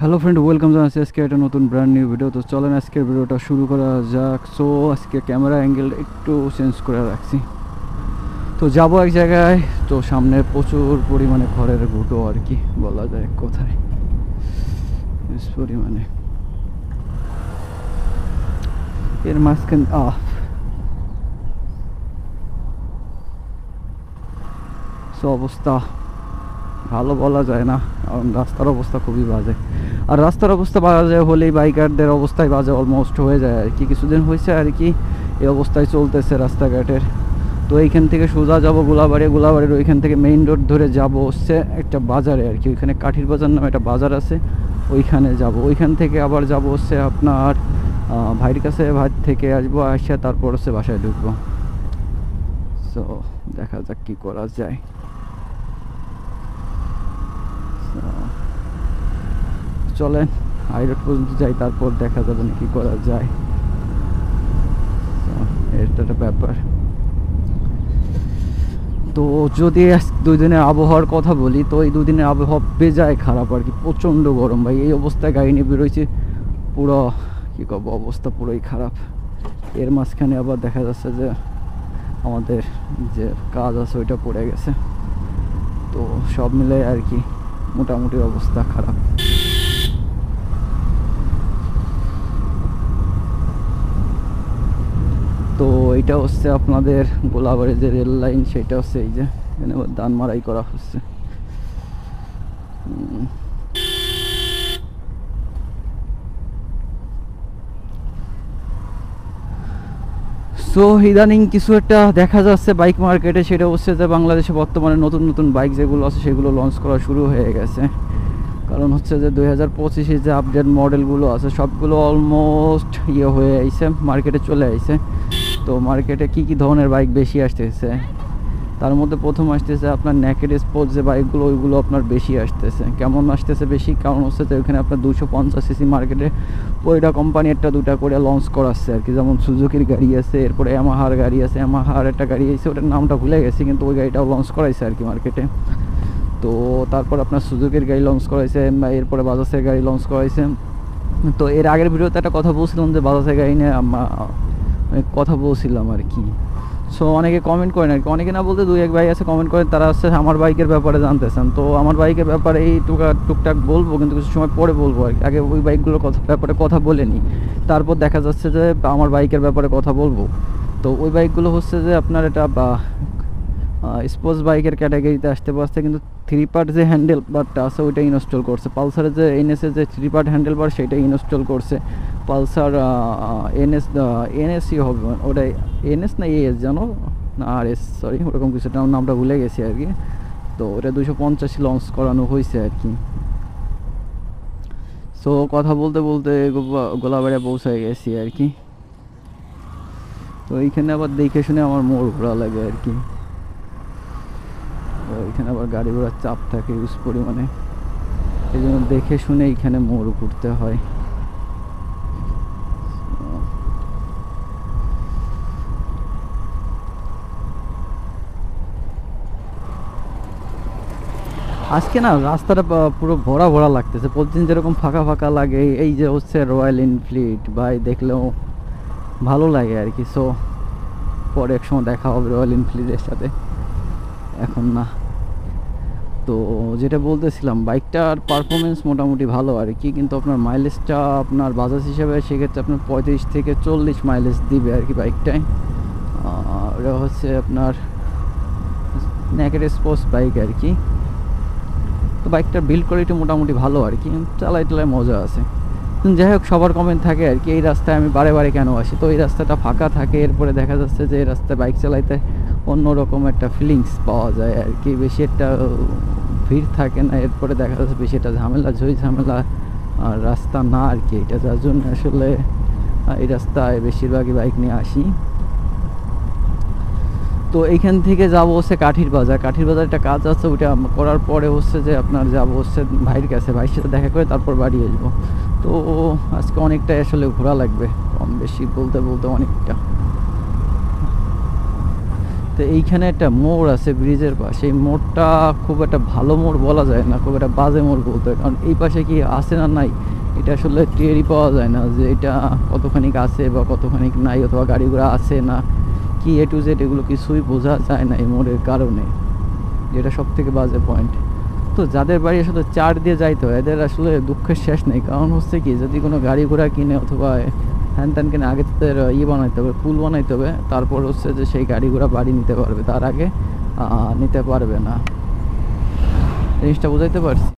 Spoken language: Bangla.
হ্যালো ফ্রেন্ড, ওয়েলকাম জানাচ্ছি আজকে একটা নতুন ব্র্যান্ড নিউ ভিডিও। তো চলেন আজকের ভিডিওটা শুরু করা যাক। সো আজকে ক্যামেরা অ্যাঙ্গেল একটু চেঞ্জ করে রাখছি। তো যাব এক জায়গায়, তো সামনে প্রচুর পরিমাণে খড়ের গুঁটো আর কি বলা যায়, কোথায় বেশ পরিমাণে এর মাঝখানে সো অবস্থা ভালো বলা যায় না, কারণ রাস্তার অবস্থা খুবই বাজে। আর রাস্তার অবস্থা বাজে হলেই বাইকারদের অবস্থায় বাজে অলমোস্ট হয়ে যায় আর কি। কিছুদিন হয়েছে আর কি এই অবস্থায় চলতেছে রাস্তাঘাটের। তো এইখান থেকে সোজা যাব গোলাবাড়ির ওইখান থেকে মেইন রোড ধরে যাব হচ্ছে একটা বাজারে আর কি। ওইখানে কাঠির বাজার নামে একটা বাজার আছে, ওইখানে যাব। ওইখান থেকে আবার যাব হচ্ছে আপনার ভাইয়ের কাছে, ভাই থেকে আসবো, আসে তারপর হচ্ছে বাসায় ঢুকবো। সো দেখা যাক কী করা যায়। চলেন হাই রোড পর্যন্ত যাই, তারপর দেখা যাবে না কী করা যায়। এটা একটা ব্যাপার। তো যদি দুই দিনের আবহাওয়ার কথা বলি, তো এই দুদিনের আবহাওয়া বেজায় খারাপ আর কি। প্রচণ্ড গরম ভাই, এই অবস্থায় গাড়ি নিয়ে বেরোইছি, পুরো কী করবো, অবস্থা পুরোই খারাপ। এর মাঝখানে আবার দেখা যাচ্ছে যে আমাদের যে কাজ আছে ওইটা পড়ে গেছে। তো সব মিলে আর কি মোটামুটি অবস্থা খারাপ। তো এটা হচ্ছে আপনাদের গোলাবাড়ি যে রেল লাইন, সেটা হচ্ছে এই যে এখানে ধান মারাই করা হচ্ছে। সো ইদানিং কিছু একটা দেখা যাচ্ছে বাইক মার্কেটে, সেটা হচ্ছে যে বাংলাদেশে বর্তমানে নতুন নতুন বাইক যেগুলো আছে সেগুলো লঞ্চ করা শুরু হয়ে গেছে। কারণ হচ্ছে যে 2025 যে আপডেট মডেলগুলো আছে সবগুলো অলমোস্ট হয়ে আইছে, মার্কেটে চলে আইছে। তো মার্কেটে কী কী ধরনের বাইক বেশি আসতেছে, তার মধ্যে প্রথম আসতেছে আপনার নেকেড স্পোর্টস যে বাইকগুলো, ওইগুলো আপনার বেশি আসতেছে। কেমন আসতেছে বেশি, কারণ হচ্ছে যে ওইখানে আপনার 250cc মার্কেটে ওইটা কোম্পানি একটা দুটা করে লঞ্চ করাচ্ছে আর কি। যেমন সুজুকির গাড়ি আছে, এরপরে ইয়ামাহার গাড়ি আছে, ইয়ামাহার একটা গাড়ি আছে, ওটার নামটা ভুলে গেছি, কিন্তু ওই গাড়িটাও লঞ্চ করাইছে আর কি মার্কেটে। তো তারপর আপনার সুজুকির গাড়ি লঞ্চ করাইছে, এরপরে বাজাজের গাড়ি লঞ্চ করাইছে। তো এর আগের ভিডিওতে একটা কথা বলছিলাম যে বাজাজের গাড়ি নিয়ে কথা বলছিলাম আর কি। সো অনেকে কমেন্ট করেন আর কি, অনেকে না বলতে দুই এক ভাই আছে কমেন্ট করেন, তারা হচ্ছে আমার বাইকের ব্যাপারে জানতেছেন। তো আমার বাইকের ব্যাপারে এই টুকটাক বলবো, কিন্তু কিছু সময় পরে বলবো আর কি। আগে ওই বাইকগুলোর ব্যাপারে কথা বলে নিই, তারপর দেখা যাচ্ছে যে আমার বাইকের ব্যাপারে কথা বলবো। তো ওই বাইকগুলো হচ্ছে যে আপনার এটা স্পোর্টস বাইকের ক্যাটাগরিতে আসতে পারছে, কিন্তু 3 পার্ট যে হ্যান্ডেল বারটা আছে ওইটা ইনস্টল করছে। পালসারের যে এনএসের যে 3 পার্ট হ্যান্ডেল বার সেটা ইনস্টল করছে। পালসার এনএসই হবে ওটা, এনএস না এএস জানো না, আর এস সরি ওরকম কিছু নামটা ভুলে গেছি আর কি। তো ওটা 250 লঞ্চ করানো হয়েছে আর কি। সো কথা বলতে বলতে গোলাবাড়িয়া পৌঁছায় গেছি আর কি। তো এইখানে আবার দেখে শুনে আমার মোড় ঘোরা লাগে আর কি। এখানে আবার গাড়ি ঘোড়ার চাপ থাকে ইউজ পরিমাণে, এই জন্য দেখে শুনে এইখানে মোড় ঘুরতে হয়। আজকে না রাস্তাটা পুরো ভরা ভরা লাগতেছে, প্রতিদিন যেরকম ফাঁকা ফাঁকা লাগে এই যে হচ্ছে রয়্যাল এনফিল্ড ভাই দেখলেও ভালো লাগে আর কি। সো পরে এক সময় দেখা হবে রয়্যাল এনফিল্ডের সাথে, এখন না। তো যেটা বলতেছিলাম, বাইকটার পারফরমেন্স মোটামুটি ভালো আর কি, কিন্তু আপনার মাইলেজটা আপনার বাজাজ হিসাবে সেক্ষেত্রে আপনার 35 থেকে 40 মাইলেজ দিবে আর কি বাইকটায়। ওটা হচ্ছে আপনার নেকেড স্পোর্টস বাইক আর কি। তো বাইকটার বিল্ড কোয়ালিটি মোটামুটি ভালো আর কি, চালাই মজা আছে। যাই হোক, সবার কমেন্ট থাকে আর কি এই রাস্তায় আমি বারে বারে কেন আসি। তো এই রাস্তাটা ফাঁকা থাকে, এরপরে দেখা যাচ্ছে যে এই রাস্তায় বাইক চালাইতে অন্যরকম একটা ফিলিংস পাওয়া যায় আর কি, বেশি একটা ভিড় থাকে না। এরপরে দেখা যাচ্ছে বেশি একটা ঝামেলা আর রাস্তা না আর কি, এটা যার জন্য আসলে এই রাস্তায় বেশিরভাগই বাইক নিয়ে আসি। তো এইখান থেকে যাবো হচ্ছে কাঠির বাজার একটা কাজ আছে, ওইটা করার পরে হচ্ছে যে আপনার যাবো হচ্ছে ভাইয়ের কাছে, ভাইয়ের সাথে দেখা করে তারপর বাড়ি আসবো। তো আজকে অনেকটাই আসলে ঘোরা লাগবে, কম বেশি বলতে বলতে অনেকটা। তো এইখানে একটা মোড় আছে ব্রিজের পাশে, এই মোড়টা খুব একটা ভালো মোড় বলা যায় না, খুব একটা বাজে মোড় বলতে হয়, কারণ এই পাশে কি আছে না নাই এটা আসলে টেরই পাওয়া যায় না যে এটা কতখানিক আছে বা কতখানিক নাই, অথবা গাড়ি ঘোড়া আছে না কি, এ টু জেড এগুলো কিছুই বোঝা যায় না এই মোড়ের কারণে, যেটা সব থেকে বাজে পয়েন্ট। তো যাদের বাড়ি আসলে চার দিয়ে যাইতে হয় এদের আসলে দুঃখের শেষ নেই, কারণ হচ্ছে কি যদি কোনো গাড়ি ঘোড়া কিনে অথবা হ্যান ত্যান কিনে আগে তাদের বানাইতে হবে, পুল বানাইতে হবে, তারপর হচ্ছে যে সেই গাড়ি ঘোড়া বাড়ি নিতে পারবে, তার আগে নিতে পারবে না। জিনিসটা বুঝাইতে পারছি?